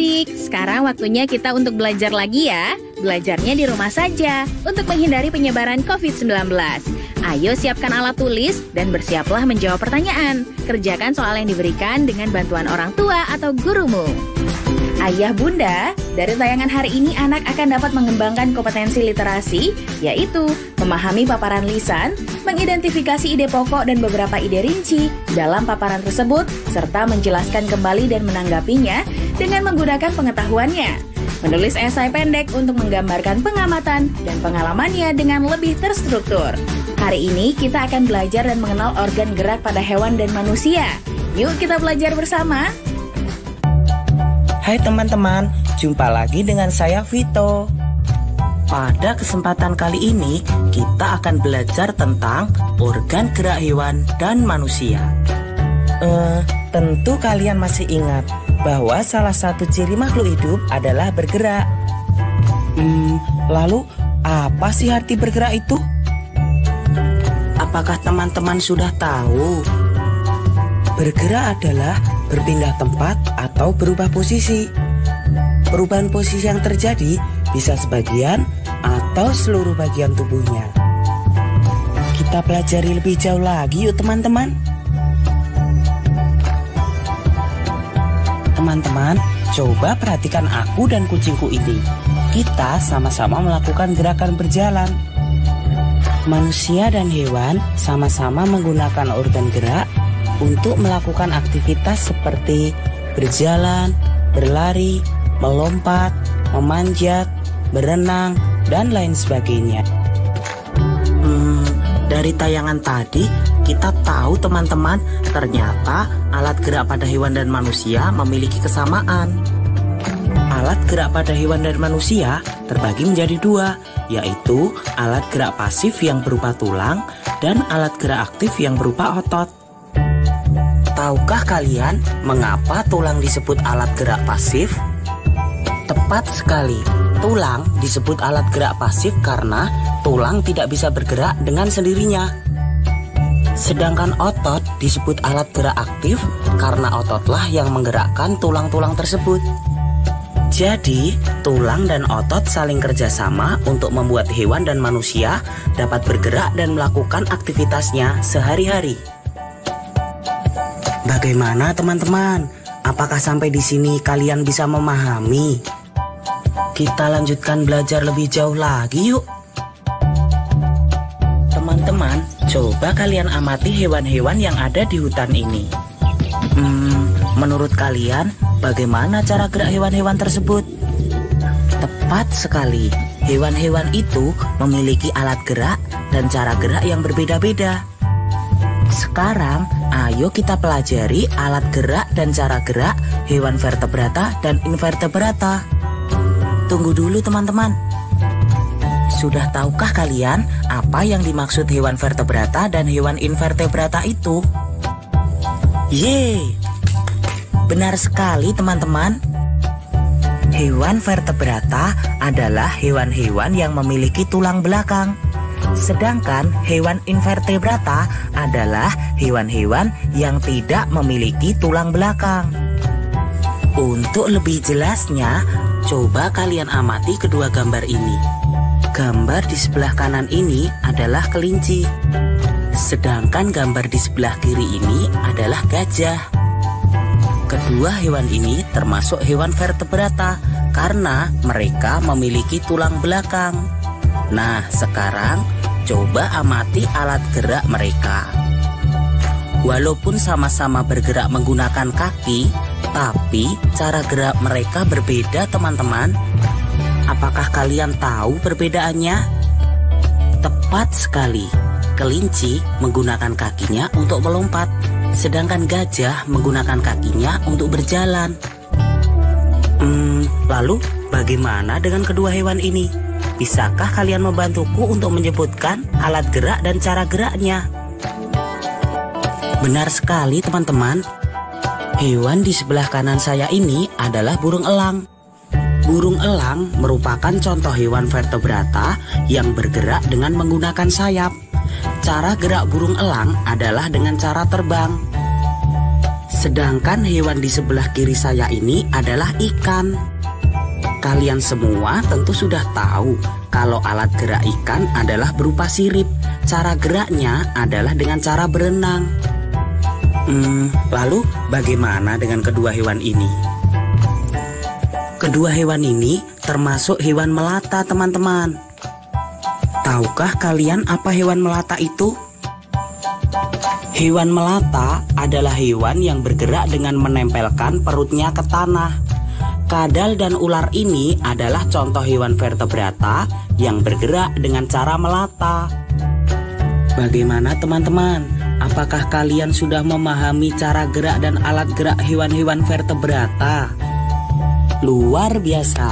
adik-adik, sekarang waktunya kita untuk belajar lagi ya. Belajarnya di rumah saja, untuk menghindari penyebaran COVID-19. Ayo siapkan alat tulis dan bersiaplah menjawab pertanyaan. Kerjakan soal yang diberikan dengan bantuan orang tua atau gurumu. Ayah bunda, dari tayangan hari ini anak akan dapat mengembangkan kompetensi literasi, yaitu memahami paparan lisan, mengidentifikasi ide pokok dan beberapa ide rinci dalam paparan tersebut, serta menjelaskan kembali dan menanggapinya dengan menggunakan pengetahuannya. Menulis esai pendek untuk menggambarkan pengamatan dan pengalamannya dengan lebih terstruktur. Hari ini kita akan belajar dan mengenal organ gerak pada hewan dan manusia. Yuk kita belajar bersama. Hai teman-teman, jumpa lagi dengan saya Vito. Pada kesempatan kali ini, kita akan belajar tentang organ gerak hewan dan manusia. Tentu kalian masih ingat bahwa salah satu ciri makhluk hidup adalah bergerak. Lalu apa sih arti bergerak itu? Apakah teman-teman sudah tahu? Bergerak adalah berpindah tempat atau berubah posisi. Perubahan posisi yang terjadi bisa sebagian atau seluruh bagian tubuhnya. Kita pelajari lebih jauh lagi yuk teman-teman. Teman-teman, coba perhatikan aku dan kucingku ini. Kita sama-sama melakukan gerakan berjalan. Manusia dan hewan sama-sama menggunakan organ gerak untuk melakukan aktivitas seperti berjalan, berlari, melompat, memanjat, berenang, dan lain sebagainya. Dari tayangan tadi, kita tahu teman-teman, ternyata alat gerak pada hewan dan manusia memiliki kesamaan. Alat gerak pada hewan dan manusia terbagi menjadi dua, yaitu alat gerak pasif yang berupa tulang dan alat gerak aktif yang berupa otot. Tahukah kalian mengapa tulang disebut alat gerak pasif? Tepat sekali, tulang disebut alat gerak pasif karena tulang tidak bisa bergerak dengan sendirinya. Sedangkan otot disebut alat gerak aktif karena ototlah yang menggerakkan tulang-tulang tersebut. Jadi, tulang dan otot saling kerjasama untuk membuat hewan dan manusia dapat bergerak dan melakukan aktivitasnya sehari-hari. Bagaimana teman-teman? Apakah sampai di sini kalian bisa memahami? Kita lanjutkan belajar lebih jauh lagi yuk. Teman-teman, coba kalian amati hewan-hewan yang ada di hutan ini. Menurut kalian, bagaimana cara gerak hewan-hewan tersebut? Tepat sekali, hewan-hewan itu memiliki alat gerak dan cara gerak yang berbeda-beda. Sekarang, ayo kita pelajari alat gerak dan cara gerak hewan vertebrata dan invertebrata. Tunggu dulu teman-teman. Sudah tahukah kalian apa yang dimaksud hewan vertebrata dan hewan invertebrata itu? Yeay! Benar sekali teman-teman. Hewan vertebrata adalah hewan-hewan yang memiliki tulang belakang. Sedangkan hewan invertebrata adalah hewan-hewan yang tidak memiliki tulang belakang. Untuk lebih jelasnya, coba kalian amati kedua gambar ini. Gambar di sebelah kanan ini adalah kelinci. Sedangkan gambar di sebelah kiri ini adalah gajah. Kedua hewan ini termasuk hewan vertebrata karena mereka memiliki tulang belakang. Nah, sekarang coba amati alat gerak mereka. Walaupun sama-sama bergerak menggunakan kaki, tapi cara gerak mereka berbeda teman-teman. Apakah kalian tahu perbedaannya? Tepat sekali, kelinci menggunakan kakinya untuk melompat, sedangkan gajah menggunakan kakinya untuk berjalan. Lalu bagaimana dengan kedua hewan ini? Bisakah kalian membantuku untuk menyebutkan alat gerak dan cara geraknya? Benar sekali teman-teman. Hewan di sebelah kanan saya ini adalah burung elang. Burung elang merupakan contoh hewan vertebrata yang bergerak dengan menggunakan sayap. Cara gerak burung elang adalah dengan cara terbang. Sedangkan hewan di sebelah kiri saya ini adalah ikan. Kalian semua tentu sudah tahu kalau alat gerak ikan adalah berupa sirip. Cara geraknya adalah dengan cara berenang. Lalu bagaimana dengan kedua hewan ini? Kedua hewan ini termasuk hewan melata, teman-teman. Tahukah kalian apa hewan melata itu? Hewan melata adalah hewan yang bergerak dengan menempelkan perutnya ke tanah. Kadal dan ular ini adalah contoh hewan vertebrata yang bergerak dengan cara melata. Bagaimana teman-teman? Apakah kalian sudah memahami cara gerak dan alat gerak hewan-hewan vertebrata? Luar biasa.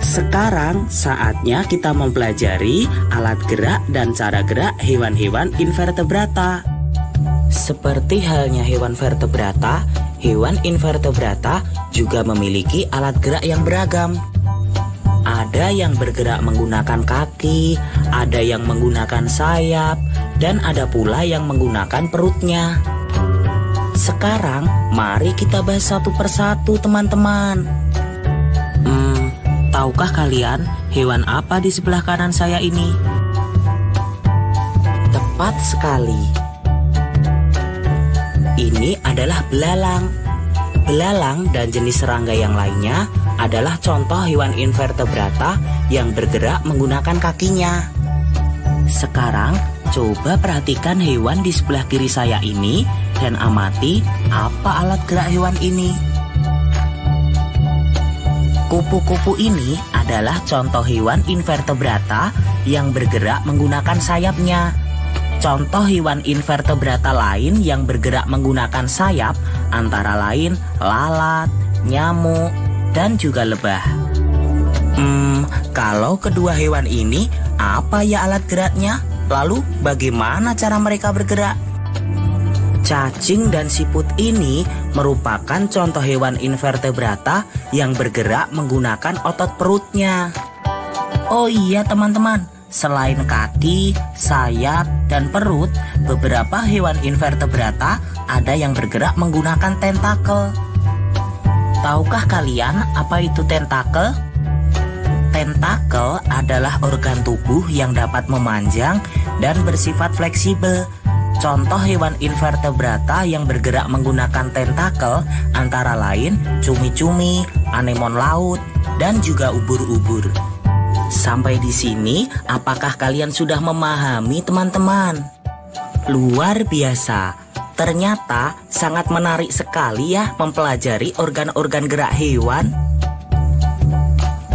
Sekarang saatnya kita mempelajari alat gerak dan cara gerak hewan-hewan invertebrata. Seperti halnya hewan vertebrata, hewan invertebrata juga memiliki alat gerak yang beragam. Ada yang bergerak menggunakan kaki, ada yang menggunakan sayap, dan ada pula yang menggunakan perutnya. Sekarang, mari kita bahas satu persatu, teman-teman. Tahukah kalian hewan apa di sebelah kanan saya ini? Tepat sekali. Ini adalah belalang. Belalang dan jenis serangga yang lainnya adalah contoh hewan invertebrata yang bergerak menggunakan kakinya. Sekarang, coba perhatikan hewan di sebelah kiri saya ini dan amati apa alat gerak hewan ini. Kupu-kupu ini adalah contoh hewan invertebrata yang bergerak menggunakan sayapnya. Contoh hewan invertebrata lain yang bergerak menggunakan sayap antara lain lalat, nyamuk, dan juga lebah. Kalau kedua hewan ini, apa ya alat geraknya? Lalu bagaimana cara mereka bergerak? Cacing dan siput ini merupakan contoh hewan invertebrata yang bergerak menggunakan otot perutnya. Oh iya teman-teman, selain kaki, sayap, dan perut, beberapa hewan invertebrata ada yang bergerak menggunakan tentakel. Tahukah kalian apa itu tentakel? Tentakel adalah organ tubuh yang dapat memanjang dan bersifat fleksibel. Contoh hewan invertebrata yang bergerak menggunakan tentakel antara lain cumi-cumi, anemon laut, dan juga ubur-ubur. Sampai di sini, apakah kalian sudah memahami, teman-teman? Luar biasa. Ternyata sangat menarik sekali ya mempelajari organ-organ gerak hewan.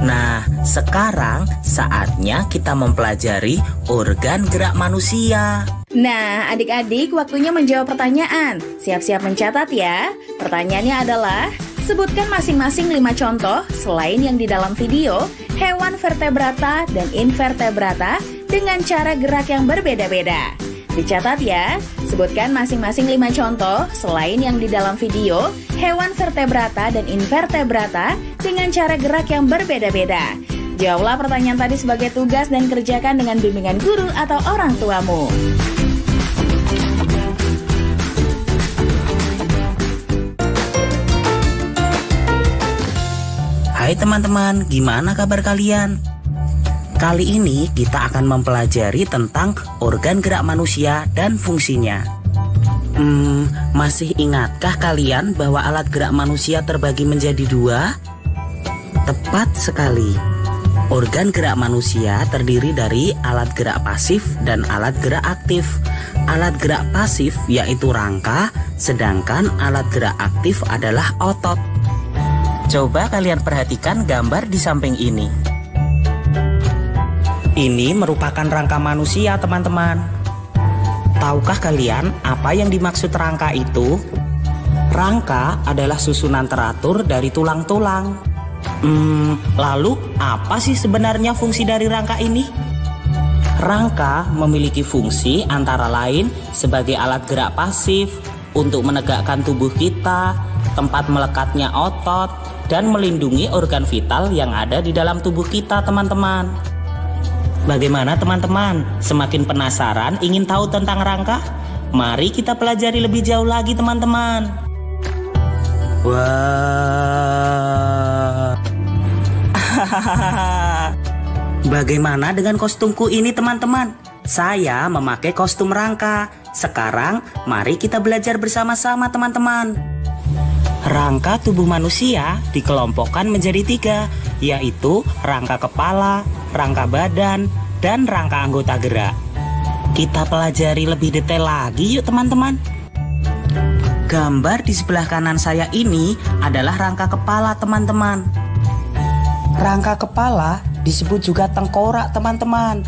Nah, sekarang saatnya kita mempelajari organ gerak manusia. Nah, adik-adik, waktunya menjawab pertanyaan. Siap-siap mencatat ya. Pertanyaannya adalah, sebutkan masing-masing 5 contoh selain yang di dalam video, hewan vertebrata dan invertebrata dengan cara gerak yang berbeda-beda. Dicatat ya, sebutkan masing-masing 5 contoh selain yang di dalam video, hewan vertebrata dan invertebrata dengan cara gerak yang berbeda-beda. Jawablah pertanyaan tadi sebagai tugas dan kerjakan dengan bimbingan guru atau orang tuamu. Hai teman-teman, gimana kabar kalian? Kali ini kita akan mempelajari tentang organ gerak manusia dan fungsinya. Masih ingatkah kalian bahwa alat gerak manusia terbagi menjadi 2? Tepat sekali. Organ gerak manusia terdiri dari alat gerak pasif dan alat gerak aktif. Alat gerak pasif yaitu rangka, sedangkan alat gerak aktif adalah otot. Coba kalian perhatikan gambar di samping ini. Ini merupakan rangka manusia, teman-teman. Tahukah kalian apa yang dimaksud rangka itu? Rangka adalah susunan teratur dari tulang-tulang. Lalu apa sih sebenarnya fungsi dari rangka ini? Rangka memiliki fungsi antara lain sebagai alat gerak pasif untuk menegakkan tubuh kita, tempat melekatnya otot, dan melindungi organ vital yang ada di dalam tubuh kita, teman-teman. Bagaimana teman-teman? Semakin penasaran ingin tahu tentang rangka? Mari kita pelajari lebih jauh lagi teman-teman. Wah. Bagaimana dengan kostumku ini teman-teman? Saya memakai kostum rangka. Sekarang mari kita belajar bersama-sama teman-teman. Rangka tubuh manusia dikelompokkan menjadi 3, yaitu rangka kepala, rangka badan, dan rangka anggota gerak. Kita pelajari lebih detail lagi yuk teman-teman. Gambar di sebelah kanan saya ini adalah rangka kepala teman-teman. Rangka kepala disebut juga tengkorak teman-teman.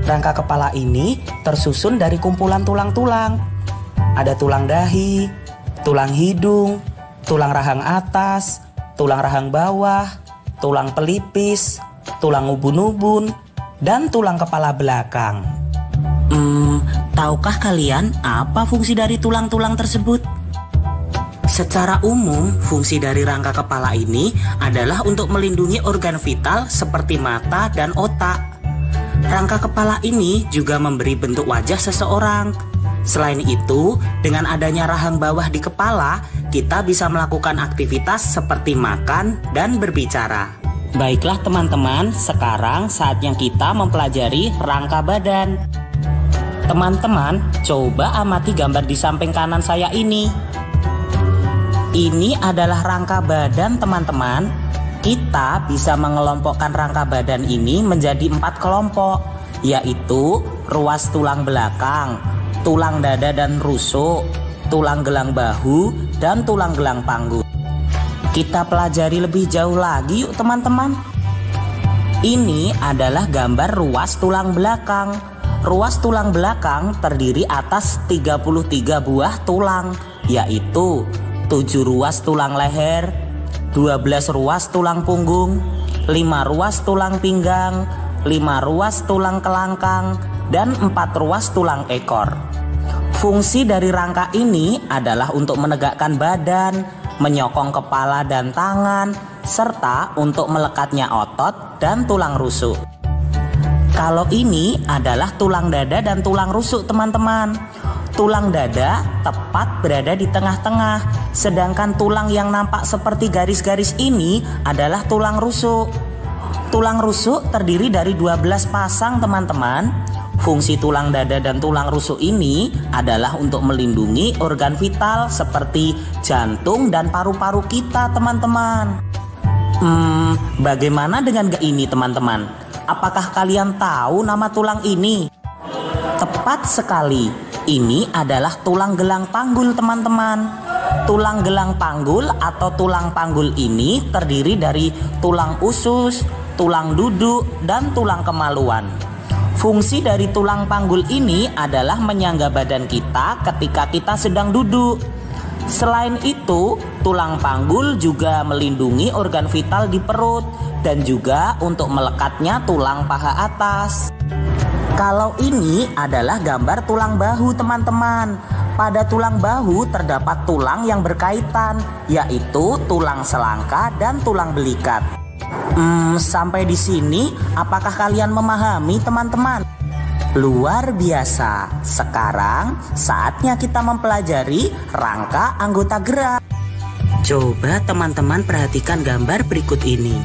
Rangka kepala ini tersusun dari kumpulan tulang-tulang. Ada tulang dahi, tulang hidung, tulang rahang atas, tulang rahang bawah, tulang pelipis, tulang ubun-ubun, dan tulang kepala belakang. Tahukah kalian apa fungsi dari tulang-tulang tersebut? Secara umum, fungsi dari rangka kepala ini adalah untuk melindungi organ vital seperti mata dan otak. Rangka kepala ini juga memberi bentuk wajah seseorang. Selain itu, dengan adanya rahang bawah di kepala, kita bisa melakukan aktivitas seperti makan dan berbicara. Baiklah teman-teman, sekarang saatnya kita mempelajari rangka badan. Teman-teman, coba amati gambar di samping kanan saya ini. Ini adalah rangka badan teman-teman. Kita bisa mengelompokkan rangka badan ini menjadi 4 kelompok, yaitu ruas tulang belakang, tulang dada dan rusuk, tulang gelang bahu, dan tulang gelang panggul. Kita pelajari lebih jauh lagi yuk teman-teman. Ini adalah gambar ruas tulang belakang. Ruas tulang belakang terdiri atas 33 buah tulang, yaitu 7 ruas tulang leher, 12 ruas tulang punggung, 5 ruas tulang pinggang, 5 ruas tulang kelangkang, dan 4 ruas tulang ekor. Fungsi dari rangka ini adalah untuk menegakkan badan, menyokong kepala dan tangan, serta untuk melekatnya otot dan tulang rusuk. Kalau ini adalah tulang dada dan tulang rusuk teman-teman. Tulang dada tepat berada di tengah-tengah, sedangkan tulang yang nampak seperti garis-garis ini adalah tulang rusuk. Tulang rusuk terdiri dari 12 pasang teman-teman. Fungsi tulang dada dan tulang rusuk ini adalah untuk melindungi organ vital seperti jantung dan paru-paru kita teman-teman. Bagaimana dengan ini teman-teman? Apakah kalian tahu nama tulang ini? Tepat sekali, ini adalah tulang gelang panggul teman-teman. Tulang gelang panggul atau tulang panggul ini terdiri dari tulang usus, tulang duduk, dan tulang kemaluan. Fungsi dari tulang panggul ini adalah menyangga badan kita ketika kita sedang duduk. Selain itu, tulang panggul juga melindungi organ vital di perut dan juga untuk melekatnya tulang paha atas. Kalau ini adalah gambar tulang bahu teman-teman. Pada tulang bahu terdapat tulang yang berkaitan, yaitu tulang selangka dan tulang belikat. Sampai di sini, apakah kalian memahami teman-teman? Luar biasa. Sekarang saatnya kita mempelajari rangka anggota gerak. Coba teman-teman perhatikan gambar berikut ini.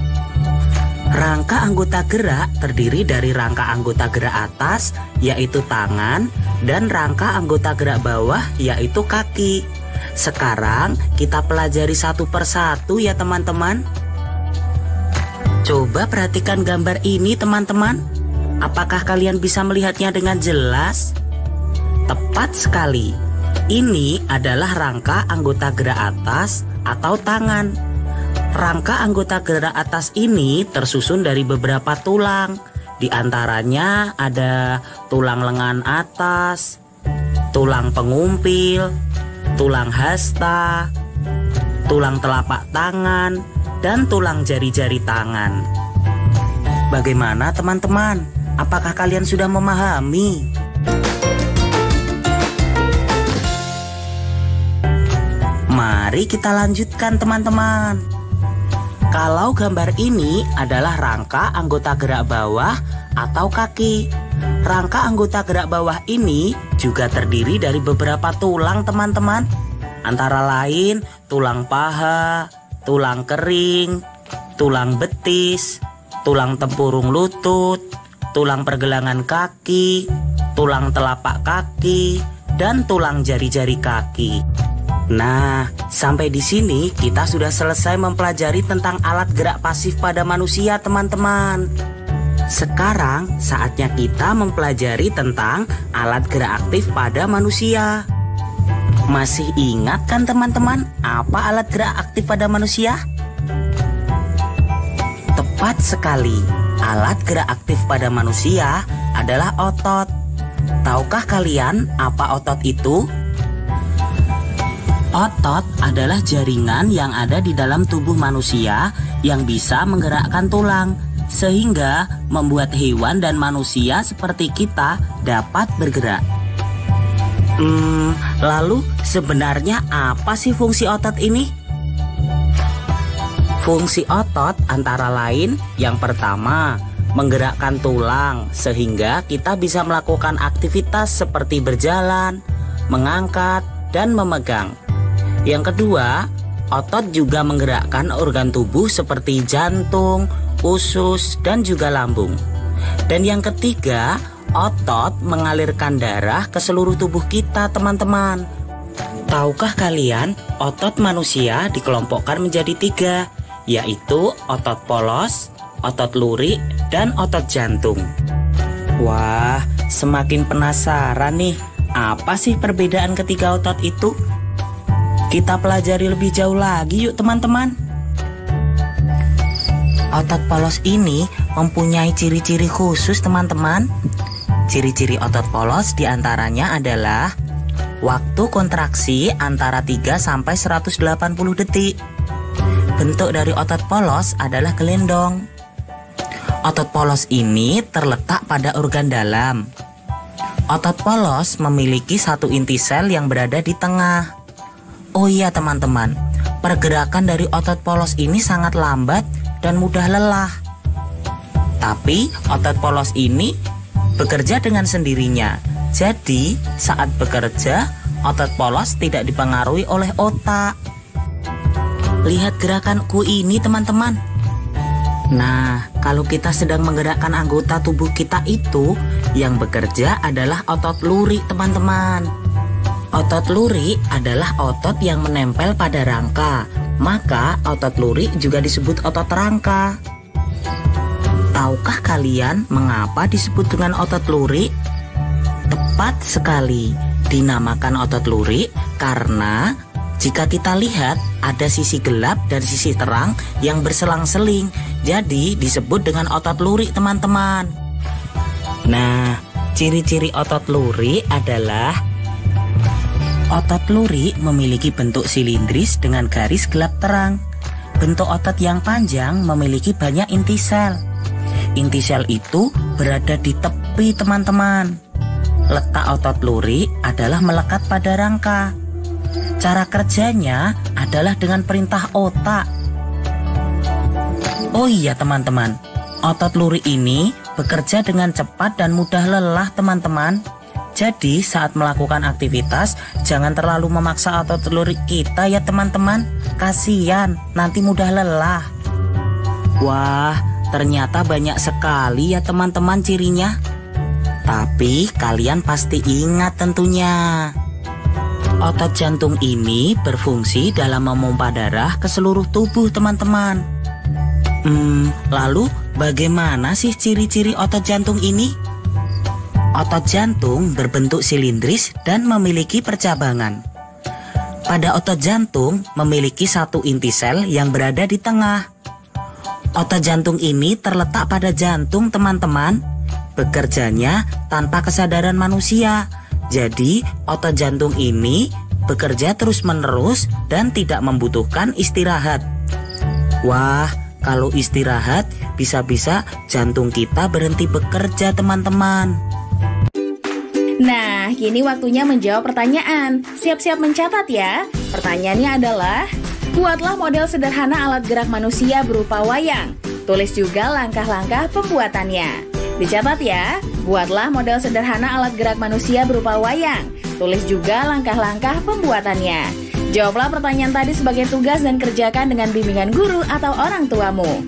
Rangka anggota gerak terdiri dari rangka anggota gerak atas, yaitu tangan, dan rangka anggota gerak bawah, yaitu kaki. Sekarang kita pelajari satu persatu ya teman-teman. Coba perhatikan gambar ini teman-teman. Apakah kalian bisa melihatnya dengan jelas? Tepat sekali. Ini adalah rangka anggota gerak atas atau tangan. Rangka anggota gerak atas ini tersusun dari beberapa tulang. Di antaranya ada tulang lengan atas, tulang pengumpil, tulang hasta, tulang telapak tangan, dan tulang jari-jari tangan. Bagaimana teman-teman? Apakah kalian sudah memahami? Mari kita lanjutkan teman-teman. Kalau gambar ini adalah rangka anggota gerak bawah atau kaki. Rangka anggota gerak bawah ini juga terdiri dari beberapa tulang teman-teman. Antara lain tulang paha, tulang kering, tulang betis, tulang tempurung lutut, tulang pergelangan kaki, tulang telapak kaki, dan tulang jari-jari kaki. Nah, sampai di sini kita sudah selesai mempelajari tentang alat gerak pasif pada manusia, teman-teman. Sekarang saatnya kita mempelajari tentang alat gerak aktif pada manusia. Masih ingat kan teman-teman apa alat gerak aktif pada manusia? Tepat sekali, alat gerak aktif pada manusia adalah otot. Tahukah kalian apa otot itu? Otot adalah jaringan yang ada di dalam tubuh manusia yang bisa menggerakkan tulang, sehingga membuat hewan dan manusia seperti kita dapat bergerak. Lalu sebenarnya apa sih fungsi otot ini? Fungsi otot antara lain yang pertama, menggerakkan tulang sehingga kita bisa melakukan aktivitas seperti berjalan, mengangkat, dan memegang. Yang kedua, otot juga menggerakkan organ tubuh seperti jantung, usus, dan juga lambung. Dan yang ketiga, otot mengalirkan darah ke seluruh tubuh kita, teman-teman. Tahukah kalian, otot manusia dikelompokkan menjadi 3, yaitu otot polos, otot lurik, dan otot jantung. Wah, semakin penasaran nih, apa sih perbedaan ketiga otot itu? Kita pelajari lebih jauh lagi yuk teman-teman. Otot polos ini mempunyai ciri-ciri khusus teman-teman. Ciri-ciri otot polos diantaranya adalah waktu kontraksi antara 3 sampai 180 detik. Bentuk dari otot polos adalah gelendong. Otot polos ini terletak pada organ dalam. Otot polos memiliki satu inti sel yang berada di tengah. Oh iya teman-teman, pergerakan dari otot polos ini sangat lambat dan mudah lelah. Tapi otot polos ini bekerja dengan sendirinya. Jadi saat bekerja, otot polos tidak dipengaruhi oleh otak. Lihat gerakanku ini teman-teman. Nah, kalau kita sedang menggerakkan anggota tubuh kita itu, yang bekerja adalah otot lurik teman-teman. Otot lurik adalah otot yang menempel pada rangka. Maka otot lurik juga disebut otot rangka. Tahukah kalian mengapa disebut dengan otot lurik? Tepat sekali, dinamakan otot lurik karena jika kita lihat ada sisi gelap dan sisi terang yang berselang-seling. Jadi disebut dengan otot lurik teman-teman. Nah, ciri-ciri otot lurik adalah otot lurik memiliki bentuk silindris dengan garis gelap terang. Bentuk otot yang panjang memiliki banyak inti sel. Inti sel itu berada di tepi teman-teman. Letak otot lurik adalah melekat pada rangka. Cara kerjanya adalah dengan perintah otak. Oh iya teman-teman, otot lurik ini bekerja dengan cepat dan mudah lelah teman-teman. Jadi saat melakukan aktivitas jangan terlalu memaksa otot lurik kita ya teman-teman. Kasian, nanti mudah lelah. Wah, ternyata banyak sekali ya teman-teman cirinya. Tapi kalian pasti ingat tentunya. Otot jantung ini berfungsi dalam memompa darah ke seluruh tubuh teman-teman. Lalu bagaimana sih ciri-ciri otot jantung ini? Otot jantung berbentuk silindris dan memiliki percabangan. Pada otot jantung memiliki satu inti sel yang berada di tengah. Otot jantung ini terletak pada jantung teman-teman. Bekerjanya tanpa kesadaran manusia. Jadi otot jantung ini bekerja terus-menerus dan tidak membutuhkan istirahat. Wah, kalau istirahat bisa-bisa jantung kita berhenti bekerja teman-teman. Nah, kini waktunya menjawab pertanyaan. Siap-siap mencatat ya. Pertanyaannya adalah, buatlah model sederhana alat gerak manusia berupa wayang. Tulis juga langkah-langkah pembuatannya. Dicatat ya, buatlah model sederhana alat gerak manusia berupa wayang. Tulis juga langkah-langkah pembuatannya. Jawablah pertanyaan tadi sebagai tugas dan kerjakan dengan bimbingan guru atau orang tuamu.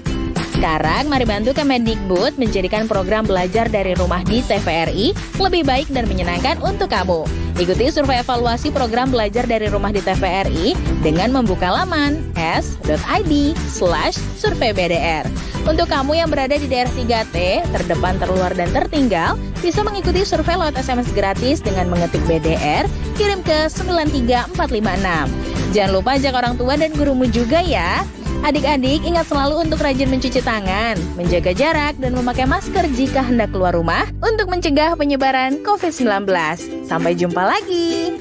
Sekarang mari bantu Kemendikbud menjadikan program belajar dari rumah di TVRI lebih baik dan menyenangkan untuk kamu. Ikuti survei evaluasi program belajar dari rumah di TVRI dengan membuka laman s.id/surveybdr. Untuk kamu yang berada di daerah 3T, terdepan, terluar, dan tertinggal, bisa mengikuti survei lewat SMS gratis dengan mengetik BDR, kirim ke 93456. Jangan lupa ajak orang tua dan gurumu juga ya. Adik-adik, ingat selalu untuk rajin mencuci tangan, menjaga jarak, dan memakai masker jika hendak keluar rumah untuk mencegah penyebaran COVID-19. Sampai jumpa lagi!